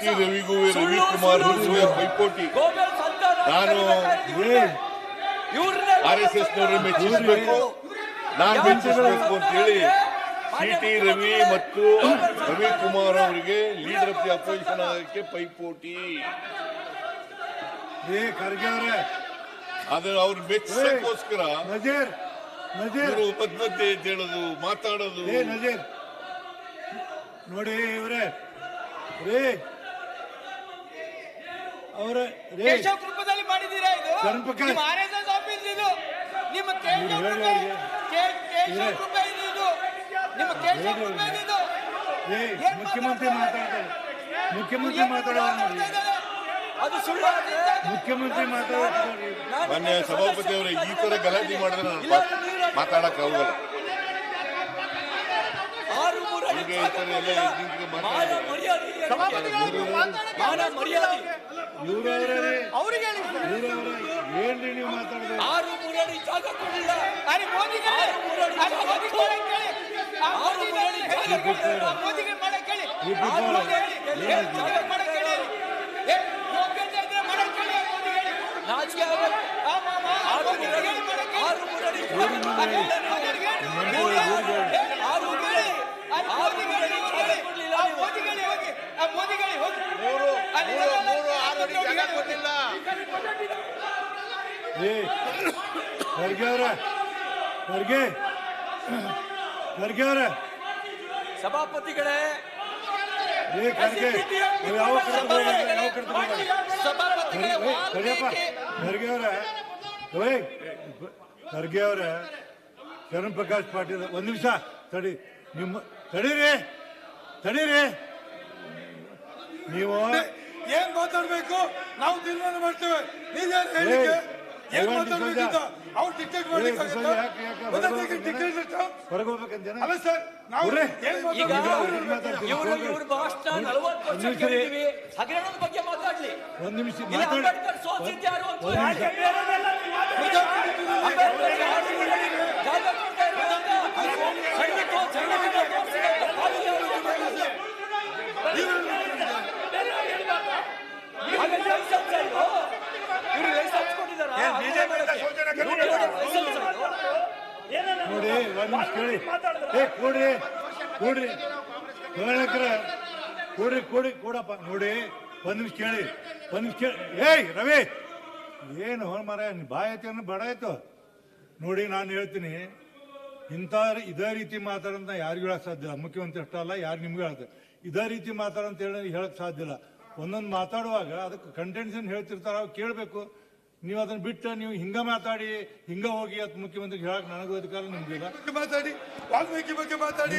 T ರವಿಗೂ Ravikumar ಪೈಪೋಟಿ. ನಾನು RSS ನವರು ಮೆಚ್ಚಿಸಬೇಕು, ನಾನು ಮೆಚ್ಚಿಸಬೇಕು ಅಂತ ಹೇಳಿ ಟಿ ರವಿ ಮತ್ತು ರವಿಕುಮಾರ್ ಅವರಿಗೆ ಲೀಡರ್ ಆಫ್ ದಿ ಅಪೋಸಿಷನ್ ಆಗಕ್ಕೆ ಪೈಪೋಟಿ. ಆದ್ರೆ ಅವ್ರು ಮೆಚ್ಚಿಸೋಕ್ಕೋಸ್ಕರ ಬದ್ಧತೆ ಅಂತ ಹೇಳೋದು, ಮಾತಾಡೋದು. ನೋಡಿ ಇವರೇ ಅವರ ರೂಪದಲ್ಲಿ ಮಾಡಿದ್ದೀರಾ ಇದು? ನಿಮ್ಮ RSS ಆಫೀಸ್ ಇದು, ನಿಮ್ಮ ಮುಖ್ಯಮಂತ್ರಿ ಮಾತಾಡ್ತಾರೆ, ಮುಖ್ಯಮಂತ್ರಿ ಮಾತಾಡೋದು, ಅದು ಸುಳ್ಳು. ಮುಖ್ಯಮಂತ್ರಿ ಮಾತಾಡೋದು. ಮಾನ್ಯ ಸಭಾಪತಿ ಅವರೇ, ಈ ತರ ಗಲಾಟೆ ಮಾಡಿದ್ರೆ ನಾನು ಮಾತಾಡಕ್ ಆಗೋಲ್ಲ. ಏನ್ರಿ ನೀವು ಮಾತಾಡೋದು? ಜಾಗ ಕೊಡಲಿಲ್ಲ. ಸಭಾಪತಿಗಳೇ, ಖರ್ಗೆ ಅವರೇ, ಶರಣ್ ಪ್ರಕಾಶ್ ಪಾಟೀಲ್ ಒಂದ್ ನಿಮಿಷ ತಡೀರಿ. ನೀವು ಏನ್ ಮಾತಾಡ್ಬೇಕು ನಾವು ತೀರ್ಮಾನ ಮಾಡ್ತೇವೆ. ಏನ್ ಮಾತಾಡ್ಬೇಕಂತ ಅವ್ರು ಡಿಕ್ಟೇಟ್ ಅಲ್ಲ ಸರ್. ನಾವು ಇವ್ರ ಭಾಷಣ 40 ವರ್ಷ ಕೇಳಿದ್ವಿ. ಹಗರಣದ ಬಗ್ಗೆ ಮಾತಾಡ್ಲಿ. ಒಂದ್ ನಿಮಿಷ ಅಂಬೇಡ್ಕರ್ ಸೋತಿದ್ಯಾರು ಅಂತ ನೋಡಿ, ಒಂದ್ ನಿಮಿಷ ಕೇಳಿ. ಕೊಡ್ರಿ ಕೊಡಪ್ಪ. ನೋಡಿ, ಒಂದ್ ನಿಮಿಷ ಕೇಳಿ. ರವಿ, ಏನು ಮರ ಬಾಯತಿ ಅನ್ನೋ ಬಡ ಆಯ್ತು. ನೋಡಿ, ನಾನು ಹೇಳ್ತೀನಿ, ಇದೇ ರೀತಿ ಮಾತಾಡಂತ ಯಾರಿಗೂ ಹೇಳಕ್ ಸಾಧ್ಯ ಇಲ್ಲ. ಮುಖ್ಯಮಂತ್ರಿ ಅಷ್ಟೇ ಅಲ್ಲ, ಯಾರು ನಿಮ್ಗೂ ಹೇಳ್ತಾರೆ ಇದೇ ರೀತಿ ಮಾತಾಡಂತ ಹೇಳಕ್ ಸಾಧ್ಯ ಇಲ್ಲ. ಒಂದೊಂದು ಮಾತಾಡುವಾಗ ಅದಕ್ಕೆ ಕಂಟೆಂಟ್ಸ್ ಏನ್ ಹೇಳ್ತಿರ್ತಾರ ಅವ್ ಕೇಳಬೇಕು. ನೀವು ಅದನ್ನ ಬಿಟ್ಟು ನೀವು ಹಿಂಗ ಮಾತಾಡಿ ಹಿಂಗ ಹೋಗಿ ಅದು ಮುಖ್ಯಮಂತ್ರಿ ಹೇಳಕ್ ನನಗೂ ಅಧಿಕಾರ ನಿಮ್ಗಿಲ್ಲ. ಮಾತಾಡಿ ವಾಲ್ಮೀಕಿ ಬಗ್ಗೆ ಮಾತಾಡಿ.